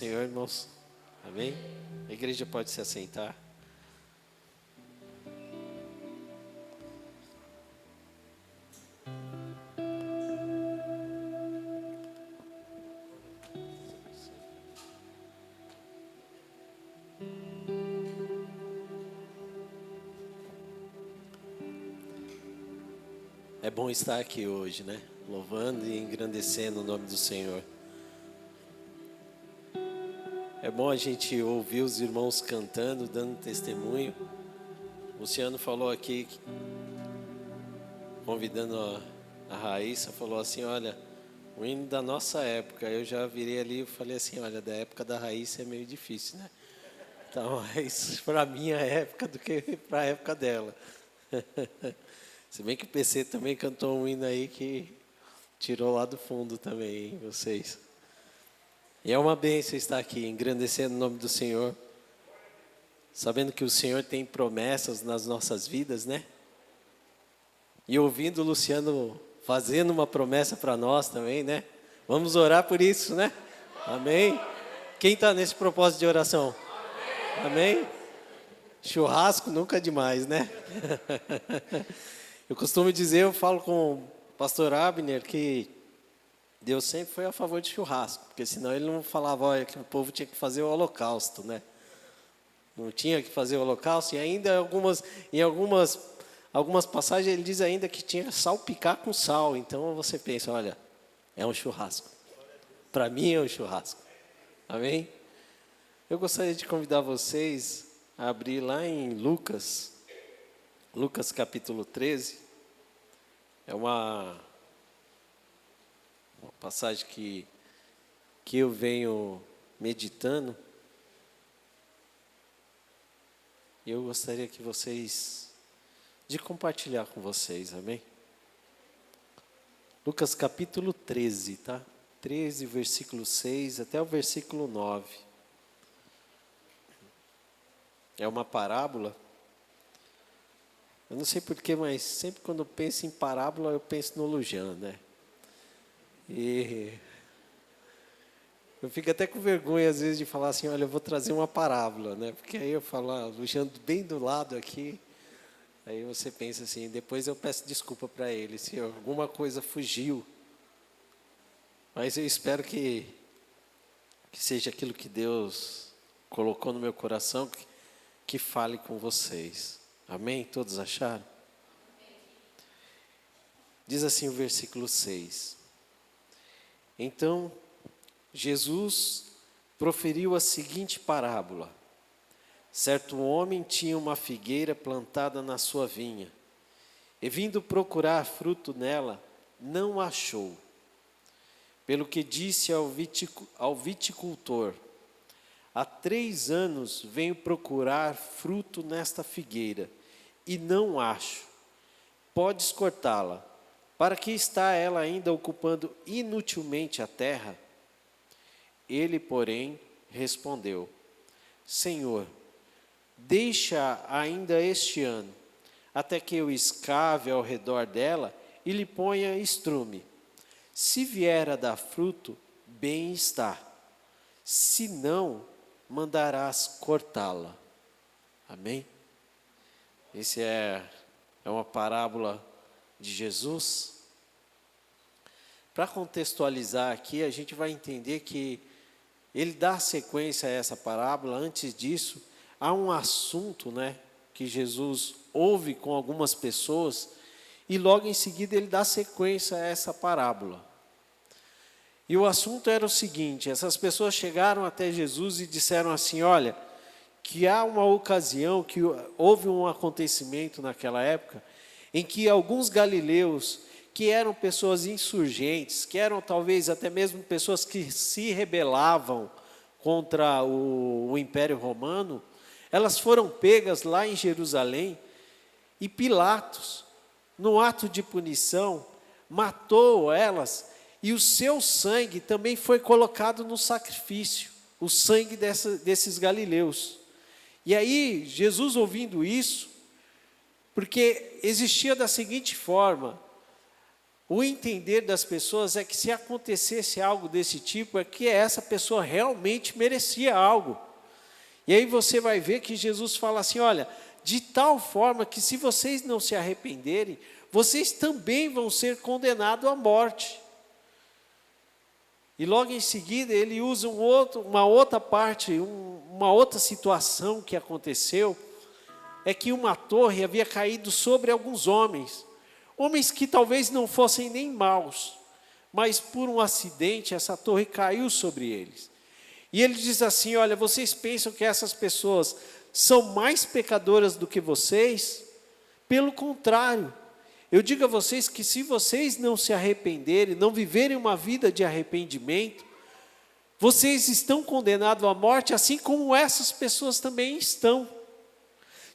Senhor, irmãos, amém? A igreja pode se assentar. É bom estar aqui hoje, né? Louvando e engrandecendo o nome do Senhor. É bom a gente ouvir os irmãos cantando, dando testemunho. O Luciano falou aqui, convidando a Raíssa, falou assim, olha, o hino da nossa época. Eu já virei ali e falei assim, olha, da época da Raíssa é meio difícil, né? Então, é isso para a minha época do que para a época dela. Se bem que o PC também cantou um hino aí que tirou lá do fundo também, hein, vocês. E é uma bênção estar aqui, engrandecendo o nome do Senhor, sabendo que o Senhor tem promessas nas nossas vidas, né? E ouvindo o Luciano fazendo uma promessa para nós também, né? Vamos orar por isso, né? Amém? Quem está nesse propósito de oração? Amém? Churrasco nunca é demais, né? Eu costumo dizer, eu falo com o pastor Abner que Deus sempre foi a favor de churrasco, porque senão ele não falava, olha, que o povo tinha que fazer o holocausto, né? Não tinha que fazer o holocausto, e ainda em algumas passagens ele diz ainda que tinha que salpicar com sal. Então você pensa, olha, é um churrasco. Para mim é um churrasco. Amém? Eu gostaria de convidar vocês a abrir lá em Lucas capítulo 13. É uma passagem que eu venho meditando. E eu gostaria que de compartilhar com vocês, amém? Lucas capítulo 13, tá? 13, versículo 6 até o versículo 9. É uma parábola. Eu não sei porquê, mas sempre quando eu penso em parábola, eu penso no Lujan, né? E eu fico até com vergonha, às vezes, de falar assim, olha, eu vou trazer uma parábola, né? Porque aí eu falo, Lujan bem do lado aqui. Aí você pensa assim, depois eu peço desculpa para ele, se alguma coisa fugiu. Mas eu espero que seja aquilo que Deus colocou no meu coração, que fale com vocês. Amém? Todos acharam? Diz assim o versículo 6. Então, Jesus proferiu a seguinte parábola. Certo homem tinha uma figueira plantada na sua vinha, e vindo procurar fruto nela, não achou. Pelo que disse ao viticultor, há 3 anos venho procurar fruto nesta figueira, e não acho. Podes cortá-la. Para que está ela ainda ocupando inutilmente a terra? Ele, porém, respondeu, Senhor, deixa ainda este ano, até que eu escave ao redor dela e lhe ponha estrume. Se vier a dar fruto, bem está. Se não, mandarás cortá-la. Amém? Esse é uma parábola de Jesus. Para contextualizar aqui, a gente vai entender que ele dá sequência a essa parábola. Antes disso, há um assunto, né, que Jesus ouve com algumas pessoas, e logo em seguida ele dá sequência a essa parábola. E o assunto era o seguinte, essas pessoas chegaram até Jesus e disseram assim, olha, que há uma ocasião, que houve um acontecimento naquela época, em que alguns galileus, que eram pessoas insurgentes, que eram talvez até mesmo pessoas que se rebelavam contra o Império Romano, elas foram pegas lá em Jerusalém, e Pilatos, no ato de punição, matou elas, e o seu sangue também foi colocado no sacrifício, o sangue desses galileus. E aí, Jesus ouvindo isso, porque existia da seguinte forma, o entender das pessoas é que se acontecesse algo desse tipo, é que essa pessoa realmente merecia algo. E aí você vai ver que Jesus fala assim, olha, de tal forma que se vocês não se arrependerem, vocês também vão ser condenados à morte. E logo em seguida ele usa uma outra parte, uma outra situação que aconteceu, é que uma torre havia caído sobre alguns homens que talvez não fossem nem maus, mas por um acidente essa torre caiu sobre eles. E ele diz assim, olha, vocês pensam que essas pessoas são mais pecadoras do que vocês? Pelo contrário, eu digo a vocês que se vocês não se arrependerem, não viverem uma vida de arrependimento, vocês estão condenados à morte, assim como essas pessoas também estão.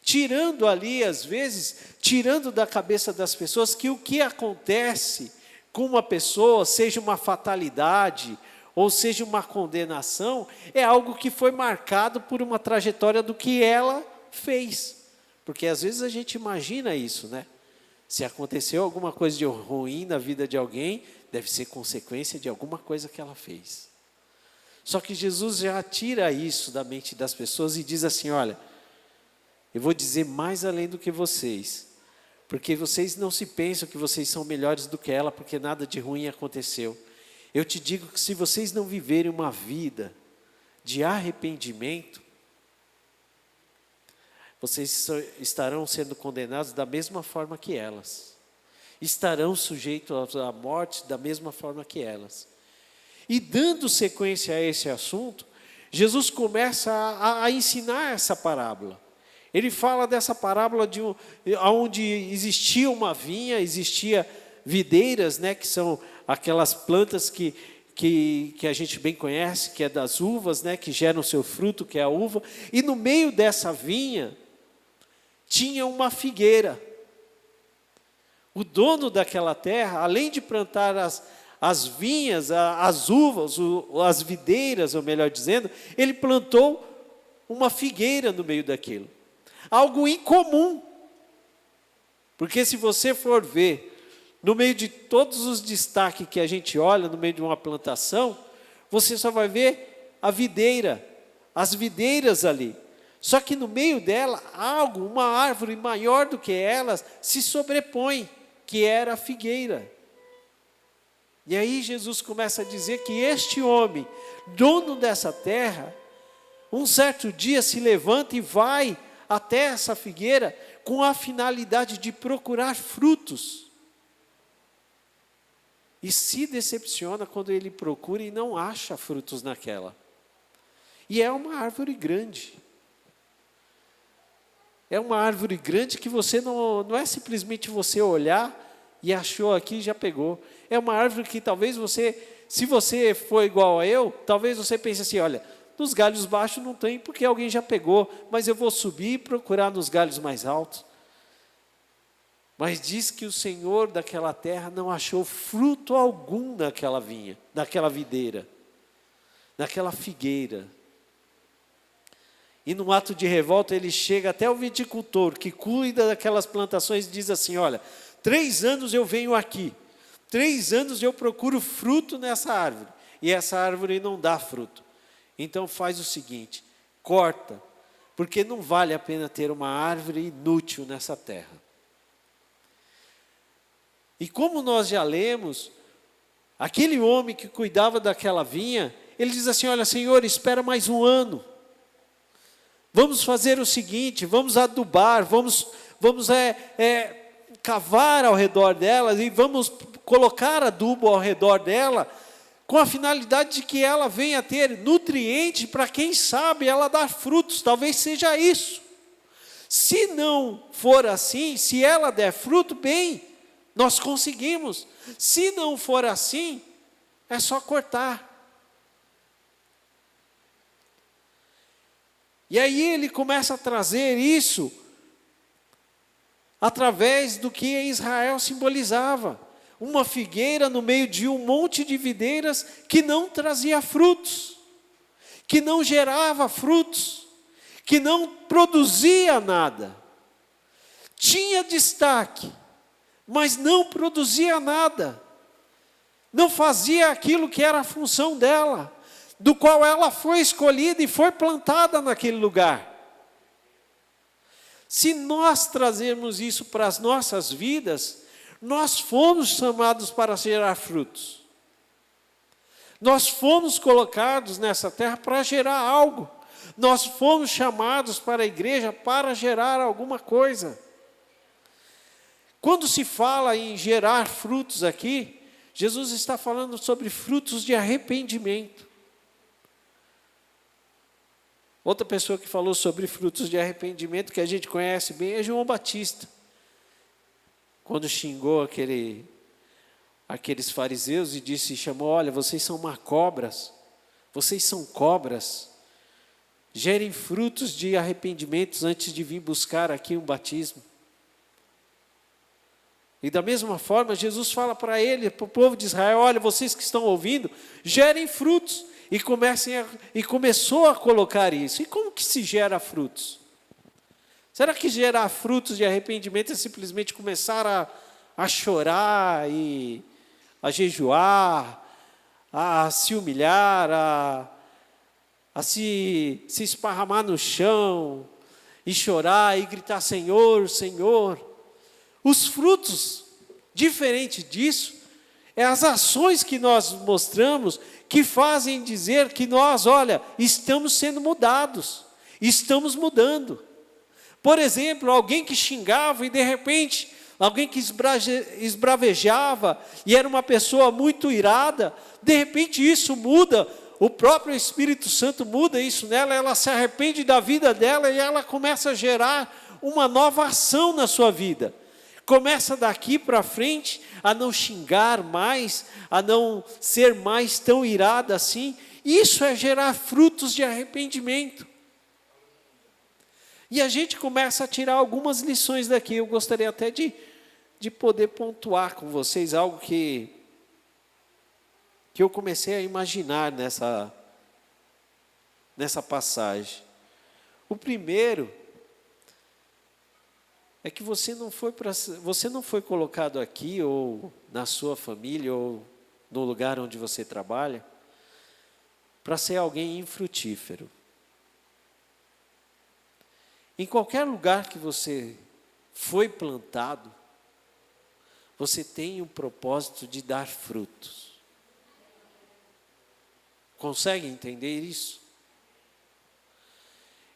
Tirando ali, às vezes, tirando da cabeça das pessoas que o que acontece com uma pessoa, seja uma fatalidade, ou seja uma condenação, é algo que foi marcado por uma trajetória do que ela fez. Porque às vezes a gente imagina isso, né? Se aconteceu alguma coisa de ruim na vida de alguém, deve ser consequência de alguma coisa que ela fez. Só que Jesus já tira isso da mente das pessoas e diz assim, olha, eu vou dizer mais além do que vocês, porque vocês não se pensam que vocês são melhores do que ela, porque nada de ruim aconteceu. Eu te digo que se vocês não viverem uma vida de arrependimento, vocês estarão sendo condenados da mesma forma que elas. Estarão sujeitos à morte da mesma forma que elas. E dando sequência a esse assunto, Jesus começa a ensinar essa parábola. Ele fala dessa parábola onde existia uma vinha, existia videiras, né, que são aquelas plantas que a gente bem conhece, que é das uvas, né, que geram seu fruto, que é a uva. E no meio dessa vinha tinha uma figueira. O dono daquela terra, além de plantar as vinhas, as uvas, as videiras, ou melhor dizendo, ele plantou uma figueira no meio daquilo. Algo incomum, porque se você for ver, no meio de todos os destaques que a gente olha, no meio de uma plantação, você só vai ver a videira, as videiras ali. Só que no meio dela, uma árvore maior do que elas, se sobrepõe, que era a figueira. E aí Jesus começa a dizer que este homem, dono dessa terra, um certo dia se levanta e vai até essa figueira com a finalidade de procurar frutos. E se decepciona quando ele procura e não acha frutos naquela. E é uma árvore grande. É uma árvore grande que você não é simplesmente você olhar e achou aqui e já pegou. É uma árvore que talvez se você for igual a eu, talvez você pense assim, olha, nos galhos baixos não tem, porque alguém já pegou, mas eu vou subir e procurar nos galhos mais altos. Mas diz que o Senhor daquela terra não achou fruto algum naquela vinha, naquela videira, naquela figueira. E num ato de revolta ele chega até o viticultor, que cuida daquelas plantações, e diz assim, olha, 3 anos eu venho aqui, 3 anos eu procuro fruto nessa árvore, e essa árvore não dá fruto. Então faz o seguinte, corta, porque não vale a pena ter uma árvore inútil nessa terra. E como nós já lemos, aquele homem que cuidava daquela vinha, ele diz assim, olha, Senhor, espera mais 1 ano. Vamos fazer o seguinte, vamos adubar, vamos cavar ao redor dela e vamos colocar adubo ao redor dela, com a finalidade de que ela venha ter nutriente para, quem sabe, ela dar frutos, talvez seja isso. Se não for assim, se ela der fruto, bem, nós conseguimos. Se não for assim, é só cortar. E aí ele começa a trazer isso através do que Israel simbolizava. Uma figueira no meio de um monte de videiras que não trazia frutos, que não gerava frutos, que não produzia nada. Tinha destaque, mas não produzia nada. não fazia aquilo que era a função dela, do qual ela foi escolhida e foi plantada naquele lugar. Se nós trazermos isso para as nossas vidas, nós fomos chamados para gerar frutos. Nós fomos colocados nessa terra para gerar algo. Nós fomos chamados para a igreja para gerar alguma coisa. Quando se fala em gerar frutos aqui, Jesus está falando sobre frutos de arrependimento. Outra pessoa que falou sobre frutos de arrependimento, que a gente conhece bem, é João Batista. Quando xingou aqueles fariseus e chamou, olha, vocês são cobras, vocês são cobras, gerem frutos de arrependimentos antes de vir buscar aqui um batismo. E da mesma forma, Jesus fala para o povo de Israel, olha, vocês que estão ouvindo, gerem frutos. E começou a colocar isso. E como que se gera frutos? Será que gerar frutos de arrependimento é simplesmente começar a chorar e a jejuar, a se humilhar, a se esparramar no chão e chorar e gritar, Senhor, Senhor? Os frutos, diferente disso, é as ações que nós mostramos que fazem dizer que nós, olha, estamos sendo mudados, estamos mudando. Por exemplo, alguém que xingava e de repente, alguém que esbravejava e era uma pessoa muito irada, de repente isso muda, o próprio Espírito Santo muda isso nela, ela se arrepende da vida dela e ela começa a gerar uma nova ação na sua vida. Começa daqui para frente a não xingar mais, a não ser mais tão irada assim. Isso é gerar frutos de arrependimento. E a gente começa a tirar algumas lições daqui. Eu gostaria até de poder pontuar com vocês algo que eu comecei a imaginar nessa passagem. O primeiro é que você não foi colocado aqui, ou na sua família, ou no lugar onde você trabalha, para ser alguém infrutífero. Em qualquer lugar que você foi plantado, você tem o propósito de dar frutos. Consegue entender isso?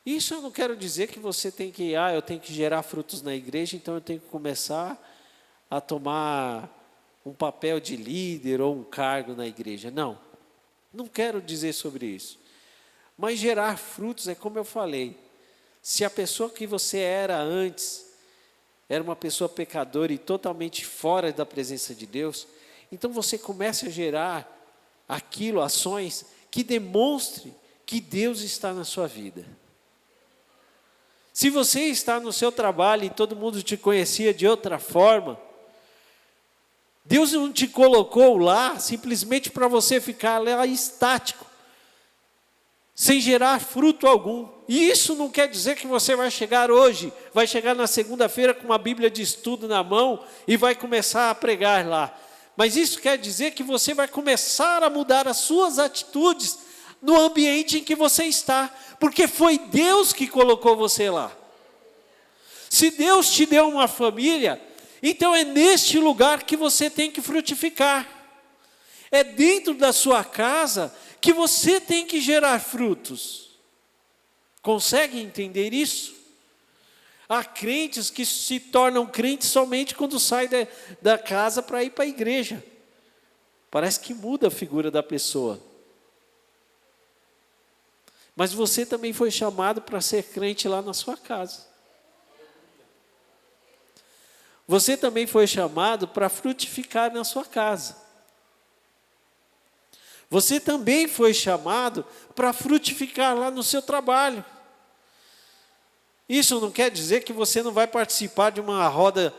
Isso eu não quero dizer que você tem que, eu tenho que gerar frutos na igreja, então eu tenho que começar a tomar um papel de líder ou um cargo na igreja. Não quero dizer sobre isso. Mas gerar frutos é como eu falei. Se a pessoa que você era antes era uma pessoa pecadora e totalmente fora da presença de Deus, então você começa a gerar ações que demonstrem que Deus está na sua vida. Se você está no seu trabalho e todo mundo te conhecia de outra forma, Deus não te colocou lá simplesmente para você ficar lá estático, sem gerar fruto algum. E isso não quer dizer que você vai chegar hoje, vai chegar na segunda-feira com uma Bíblia de estudo na mão e vai começar a pregar lá. Mas isso quer dizer que você vai começar a mudar as suas atitudes no ambiente em que você está, porque foi Deus que colocou você lá. Se Deus te deu uma família, então é neste lugar que você tem que frutificar. É dentro da sua casa que você tem que gerar frutos. Consegue entender isso? Há crentes que se tornam crentes somente quando saem da casa para ir para a igreja. Parece que muda a figura da pessoa. Mas você também foi chamado para ser crente lá na sua casa. Você também foi chamado para frutificar na sua casa. Você também foi chamado para frutificar lá no seu trabalho. Isso não quer dizer que você não vai participar de uma roda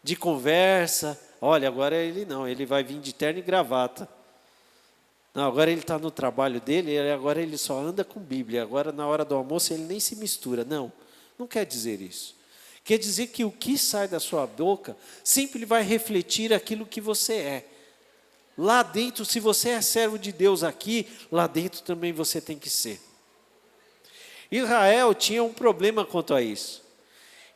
de conversa. Olha, agora ele vai vir de terno e gravata. Não, agora ele está no trabalho dele, agora ele só anda com Bíblia. Agora na hora do almoço ele nem se mistura. Não quer dizer isso. Quer dizer que o que sai da sua boca sempre vai refletir aquilo que você é. lá dentro, se você é servo de Deus aqui, lá dentro também você tem que ser. Israel tinha um problema quanto a isso.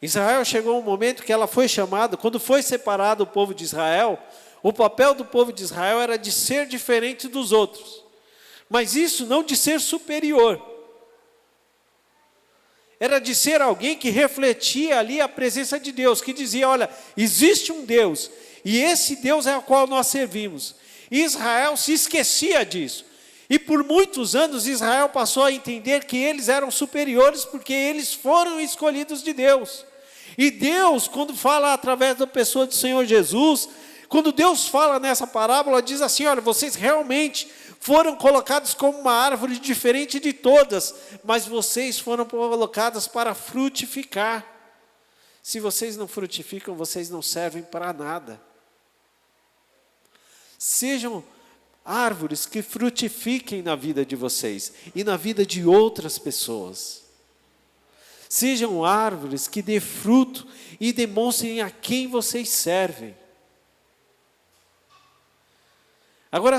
Israel chegou um momento que ela foi chamada, quando foi separado o povo de Israel, o papel do povo de Israel era de ser diferente dos outros. Mas isso não de ser superior. Era de ser alguém que refletia ali a presença de Deus, que dizia, olha, existe um Deus, e esse Deus é o qual nós servimos. E Israel se esquecia disso. E por muitos anos Israel passou a entender que eles eram superiores, porque eles foram escolhidos de Deus. E Deus, quando fala através da pessoa do Senhor Jesus, quando Deus fala nessa parábola, diz assim, olha, vocês realmente foram colocados como uma árvore diferente de todas, mas vocês foram colocadas para frutificar. Se vocês não frutificam, vocês não servem para nada. Sejam árvores que frutifiquem na vida de vocês e na vida de outras pessoas. Sejam árvores que dê fruto e demonstrem a quem vocês servem. Agora,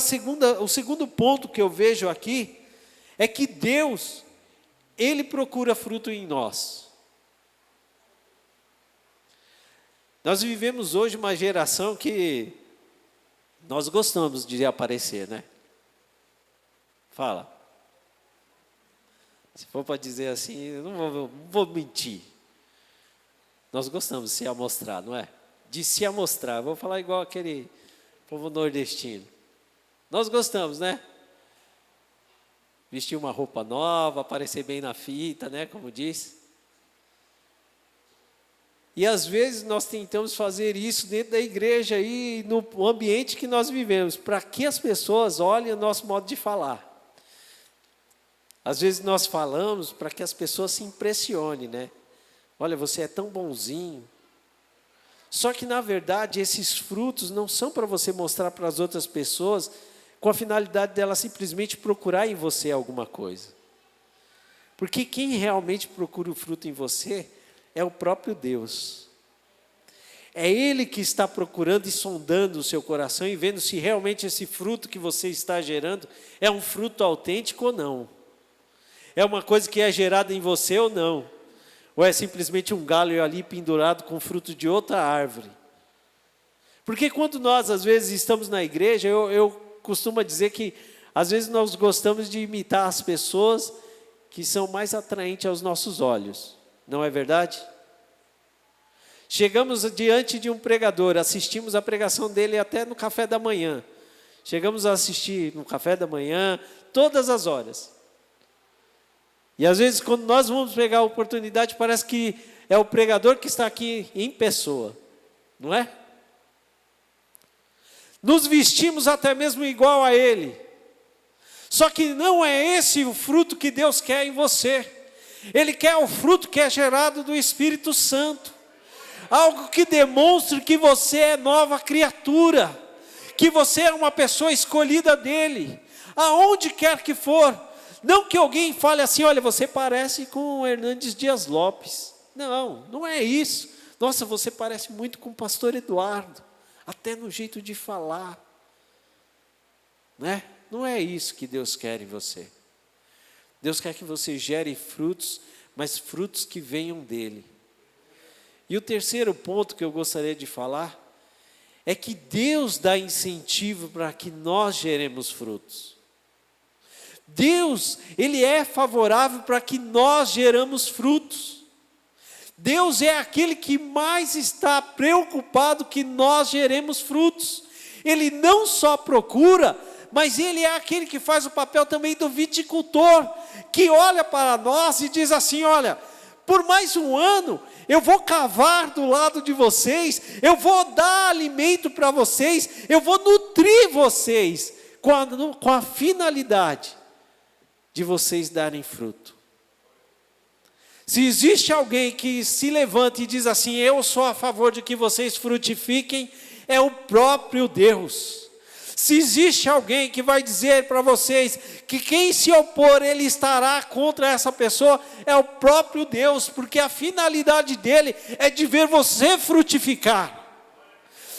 o segundo ponto que eu vejo aqui é que Deus, Ele procura fruto em nós. Nós vivemos hoje uma geração que nós gostamos de aparecer, né? Fala. Se for para dizer assim, eu não vou mentir. Nós gostamos de se amostrar, não é? De se amostrar. Vou falar igual aquele povo nordestino. Nós gostamos, né? Vestir uma roupa nova, aparecer bem na fita, né? Como diz. E às vezes nós tentamos fazer isso dentro da igreja e no ambiente que nós vivemos, para que as pessoas olhem o nosso modo de falar. Às vezes nós falamos para que as pessoas se impressionem, né? Olha, você é tão bonzinho. Só que na verdade esses frutos não são para você mostrar para as outras pessoas com a finalidade dela simplesmente procurar em você alguma coisa. Porque quem realmente procura o fruto em você é o próprio Deus. É Ele que está procurando e sondando o seu coração e vendo se realmente esse fruto que você está gerando é um fruto autêntico ou não. É uma coisa que é gerada em você ou não. Ou é simplesmente um galho ali pendurado com fruto de outra árvore. Porque quando nós às vezes estamos na igreja, eu costumo dizer que às vezes nós gostamos de imitar as pessoas que são mais atraentes aos nossos olhos. Não é verdade? Chegamos diante de um pregador, assistimos a pregação dele até no café da manhã. Chegamos a assistir no café da manhã, todas as horas. E às vezes quando nós vamos pegar a oportunidade, parece que é o pregador que está aqui em pessoa. Não é? Nos vestimos até mesmo igual a ele. Só que não é esse o fruto que Deus quer em você. Ele quer o fruto que é gerado do Espírito Santo. Algo que demonstre que você é nova criatura. Que você é uma pessoa escolhida dele. Aonde quer que for. Não que alguém fale assim, olha, você parece com o Hernandes Dias Lopes. Não, não é isso. Nossa, você parece muito com o pastor Eduardo. Até no jeito de falar. Né? Não é isso que Deus quer em você. Deus quer que você gere frutos, mas frutos que venham dele. E o terceiro ponto que eu gostaria de falar é que Deus dá incentivo para que nós geremos frutos. Deus, Ele é favorável para que nós geramos frutos. Deus é aquele que mais está preocupado que nós geremos frutos. Ele não só procura, mas Ele é aquele que faz o papel também do viticultor, que olha para nós e diz assim, olha, por mais um ano, eu vou cavar do lado de vocês, eu vou dar alimento para vocês, eu vou nutrir vocês, com a finalidade de vocês darem fruto. Se existe alguém que se levanta e diz assim, eu sou a favor de que vocês frutifiquem, é o próprio Deus. Se existe alguém que vai dizer para vocês que quem se opor, ele estará contra essa pessoa, é o próprio Deus, porque a finalidade dele é de ver você frutificar.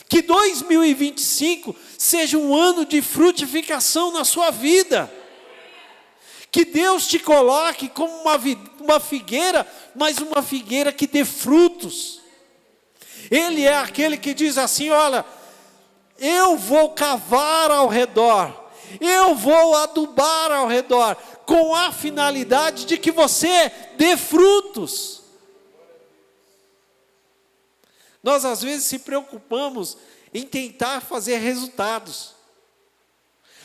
Que 2025 seja um ano de frutificação na sua vida. Que Deus te coloque como uma figueira, mas uma figueira que dê frutos. Ele é aquele que diz assim: olha, eu vou cavar ao redor, eu vou adubar ao redor, com a finalidade de que você dê frutos. Nós às vezes se preocupamos em tentar fazer resultados.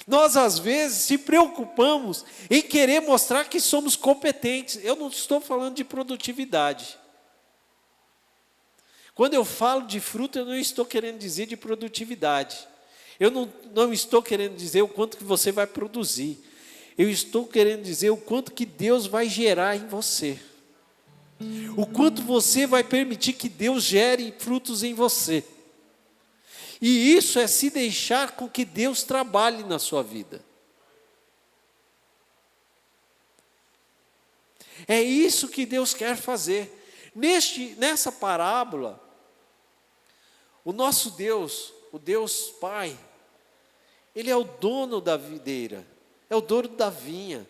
Nós às vezes se preocupamos em querer mostrar que somos competentes. Eu não estou falando de produtividade. Quando eu falo de fruto, eu não estou querendo dizer de produtividade. Eu não estou querendo dizer o quanto que você vai produzir. Eu estou querendo dizer o quanto que Deus vai gerar em você. O quanto você vai permitir que Deus gere frutos em você. E isso é se deixar com que Deus trabalhe na sua vida. É isso que Deus quer fazer. Nessa parábola, o nosso Deus, o Deus Pai, Ele é o dono da videira, é o dono da vinha.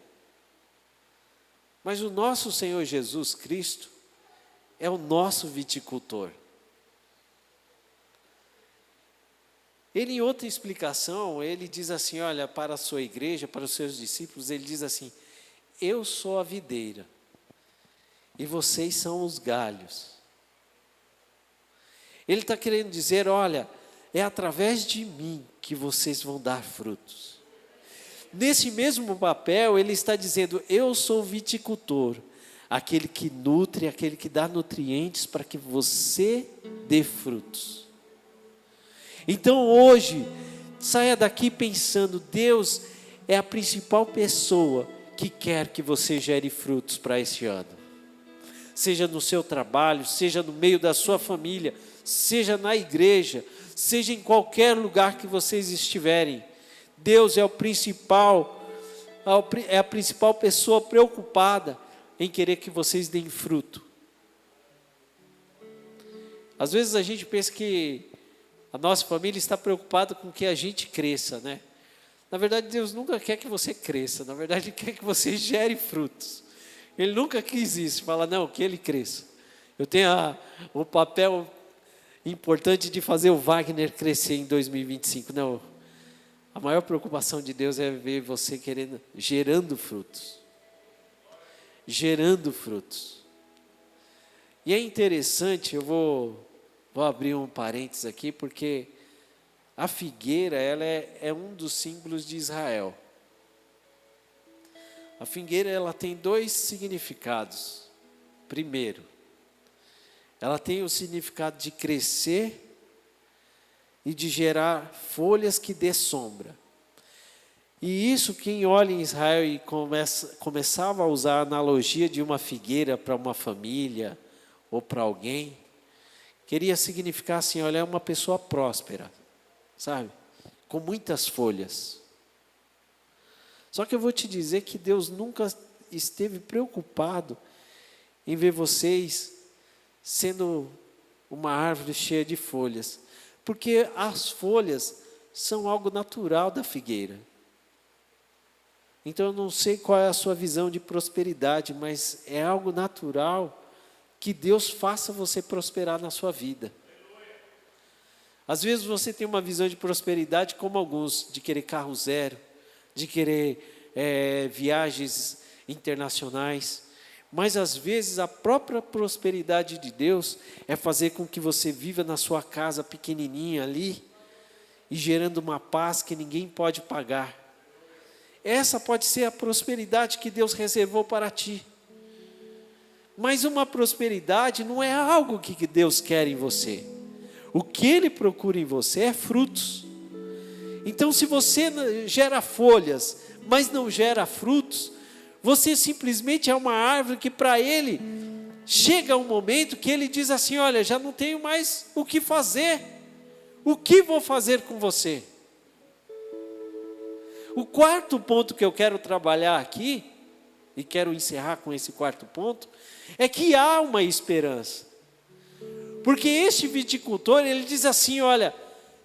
Mas o nosso Senhor Jesus Cristo é o nosso viticultor. Ele, em outra explicação, ele diz assim, olha, para a sua igreja, para os seus discípulos, ele diz assim: eu sou a videira, e vocês são os galhos. Ele está querendo dizer, olha, é através de mim que vocês vão dar frutos. Nesse mesmo papel, ele está dizendo, eu sou o viticultor, aquele que nutre, aquele que dá nutrientes para que você dê frutos. Então hoje, saia daqui pensando, Deus é a principal pessoa que quer que você gere frutos para esse ano. Seja no seu trabalho, seja no meio da sua família, seja na igreja, seja em qualquer lugar que vocês estiverem. Deus é a principal pessoa preocupada em querer que vocês deem fruto. Às vezes a gente pensa que a nossa família está preocupada com que a gente cresça, né? Na verdade, Deus nunca quer que você cresça. Na verdade, Ele quer que você gere frutos. Ele nunca quis isso. Fala, não, que Ele cresça. Eu tenho o papel importante de fazer o Wagner crescer em 2025. Não, a maior preocupação de Deus é ver você gerando frutos. Gerando frutos. E é interessante, eu vou abrir um parênteses aqui, porque a figueira, ela é um dos símbolos de Israel. A figueira, ela tem dois significados. Primeiro, ela tem o significado de crescer e de gerar folhas que dê sombra. E isso, quem olha em Israel e começava a usar a analogia de uma figueira para uma família ou para alguém, queria significar assim, olha, é uma pessoa próspera, sabe? Com muitas folhas. Só que eu vou te dizer que Deus nunca esteve preocupado em ver vocês sendo uma árvore cheia de folhas. Porque as folhas são algo natural da figueira. Então eu não sei qual é a sua visão de prosperidade, mas é algo natural que Deus faça você prosperar na sua vida. Às vezes você tem uma visão de prosperidade como alguns, de querer carro zero, de querer viagens internacionais, mas às vezes a própria prosperidade de Deus é fazer com que você viva na sua casa pequenininha ali e gerando uma paz que ninguém pode pagar. Essa pode ser a prosperidade que Deus reservou para ti. Mas uma prosperidade não é algo que Deus quer em você. O que Ele procura em você é frutos. Então, se você gera folhas, mas não gera frutos, você simplesmente é uma árvore que para Ele chega um momento que Ele diz assim, olha, já não tenho mais o que fazer. O que vou fazer com você? O quarto ponto que eu quero trabalhar aqui, e quero encerrar com esse quarto ponto, é que há uma esperança. Porque este viticultor, ele diz assim, olha,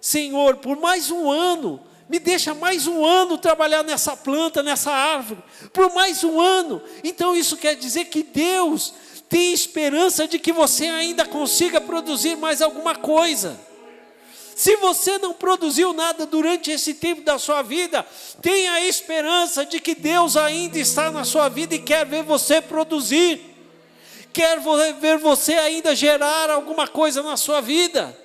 Senhor, por mais um ano, me deixa mais um ano trabalhar nessa planta, nessa árvore, por mais um ano. Então isso quer dizer que Deus tem esperança de que você ainda consiga produzir mais alguma coisa. Se você não produziu nada durante esse tempo da sua vida, tenha a esperança de que Deus ainda está na sua vida e quer ver você produzir, quer ver você ainda gerar alguma coisa na sua vida.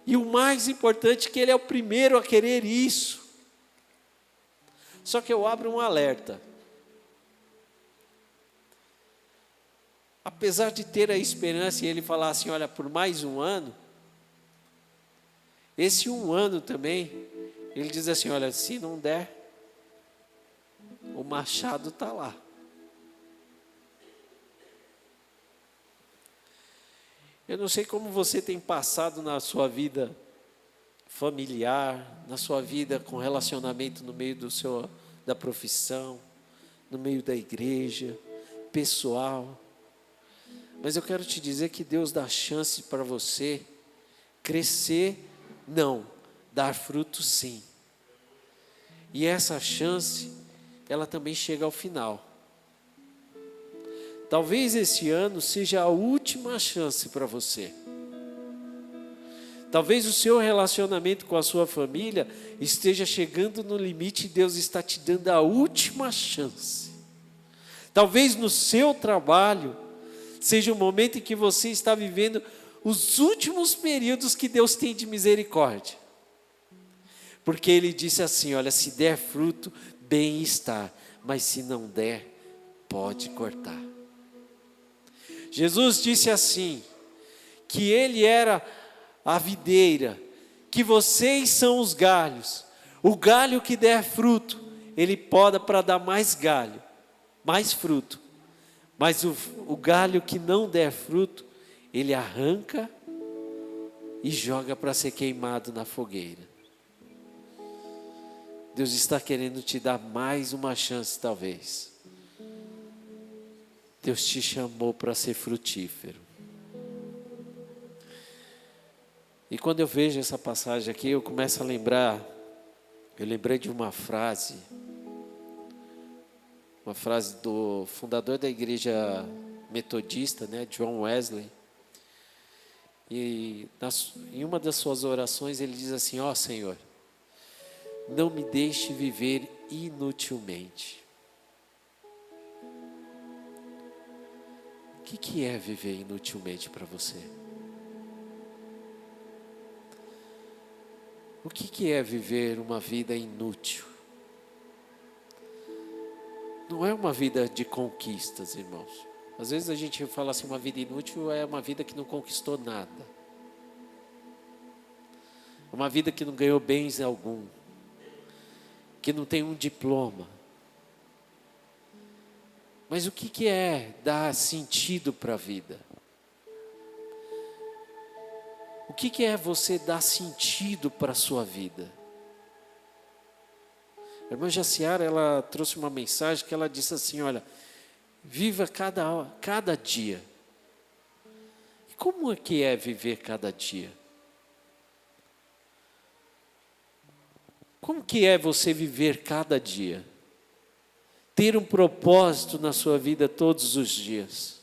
E o mais importante é que Ele é o primeiro a querer isso. Só que eu abro um alerta. Apesar de ter a esperança e Ele falar assim, olha, por mais um ano, esse um ano também, Ele diz assim, olha, se não der, o machado está lá. Eu não sei como você tem passado na sua vida familiar, na sua vida com relacionamento no meio da profissão, no meio da igreja, pessoal. Mas eu quero te dizer que Deus dá chance para você crescer, não, dar fruto sim. E essa chance, ela também chega ao final. Talvez esse ano seja a última chance para você. Talvez o seu relacionamento com a sua família esteja chegando no limite e Deus está te dando a última chance. Talvez no seu trabalho seja o momento em que você está vivendo os últimos períodos que Deus tem de misericórdia. Porque Ele disse assim, olha, se der fruto, bem está, mas se não der, pode cortar. Jesus disse assim, que Ele era a videira, que vocês são os galhos. O galho que der fruto, Ele poda para dar mais galho, mais fruto. Mas o galho que não der fruto, Ele arranca e joga para ser queimado na fogueira. Deus está querendo te dar mais uma chance talvez. Deus te chamou para ser frutífero. E quando eu vejo essa passagem aqui, eu começo a lembrar, eu lembrei de uma frase do fundador da igreja metodista, né, John Wesley. E em uma das suas orações ele diz assim, ó Senhor, não me deixe viver inutilmente. O que é viver inutilmente para você? O que é viver uma vida inútil? Não é uma vida de conquistas, irmãos. Às vezes a gente fala assim, uma vida inútil é uma vida que não conquistou nada. Uma vida que não ganhou bens algum. Que não tem um diploma. Mas o que é dar sentido para a vida? O que é você dar sentido para a sua vida? A irmã Jaciara, ela trouxe uma mensagem que ela disse assim, olha, viva cada dia. E como é que é viver cada dia? Como que é você viver cada dia? Ter um propósito na sua vida todos os dias.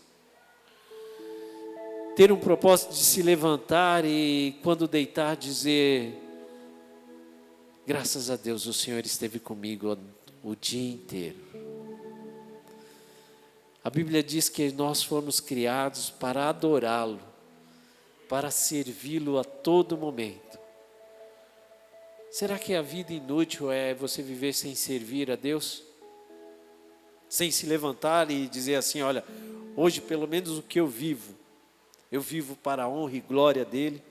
Ter um propósito de se levantar e quando deitar dizer, graças a Deus o Senhor esteve comigo o dia inteiro. A Bíblia diz que nós fomos criados para adorá-lo, para servi-lo a todo momento. Será que a vida inútil é você viver sem servir a Deus? Sem se levantar e dizer assim, olha, hoje pelo menos o que eu vivo para a honra e glória dEle.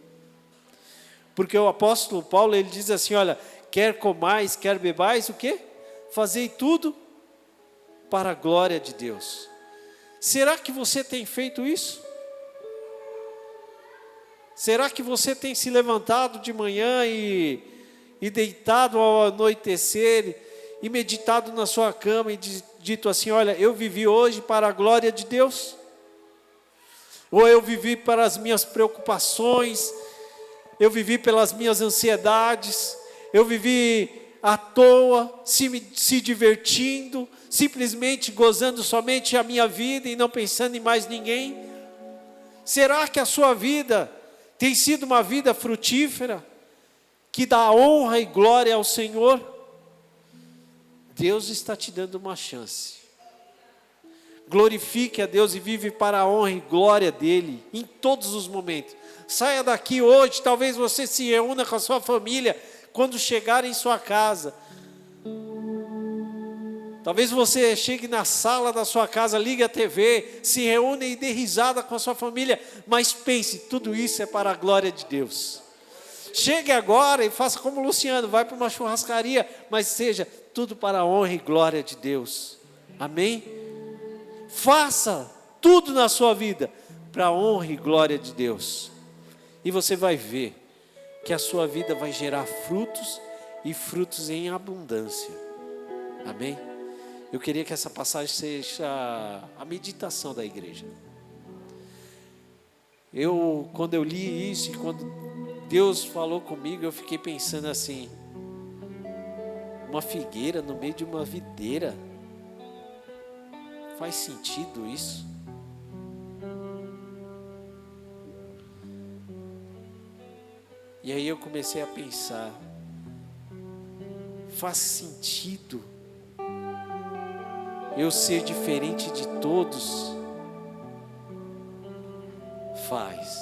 Porque o apóstolo Paulo, ele diz assim, olha, quer comais, quer bebais, o quê? Fazei tudo para a glória de Deus. Será que você tem feito isso? Será que você tem se levantado de manhã e deitado ao anoitecer e meditado na sua cama e dito assim, olha, eu vivi hoje para a glória de Deus? ou eu vivi para as minhas preocupações, eu vivi pelas minhas ansiedades, eu vivi à toa, se divertindo, simplesmente gozando somente a minha vida e não pensando em mais ninguém? Será que a sua vida tem sido uma vida frutífera, que dá honra e glória ao Senhor? Deus está te dando uma chance. Glorifique a Deus e vive para a honra e glória dEle, em todos os momentos. Saia daqui hoje, talvez você se reúna com a sua família, quando chegar em sua casa. Talvez você chegue na sala da sua casa, ligue a TV, se reúna e dê risada com a sua família, mas pense, tudo isso é para a glória de Deus. Chegue agora e faça como o Luciano, vai para uma churrascaria, mas seja tudo para a honra e glória de Deus. Amém? Faça tudo na sua vida para a honra e glória de Deus. E você vai ver que a sua vida vai gerar frutos, e frutos em abundância. Amém? Eu queria que essa passagem seja a meditação da igreja. Quando eu li isso e quando Deus falou comigo, eu fiquei pensando assim: uma figueira no meio de uma videira, faz sentido isso? E aí eu comecei a pensar, faz sentido eu ser diferente de todos? Faz.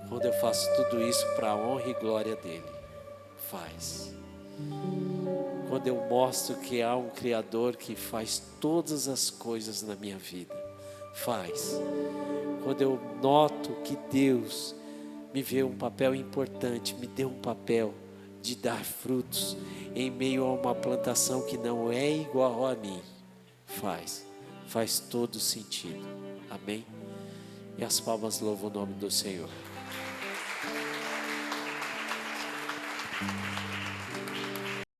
Quando eu faço tudo isso para a honra e glória dEle. Faz. Quando eu mostro que há um Criador que faz todas as coisas na minha vida. Faz. Quando eu noto que Deus me vê um papel importante, me deu um papel de dar frutos em meio a uma plantação que não é igual a mim. Faz todo sentido. Amém? E as palmas louvam o nome do Senhor.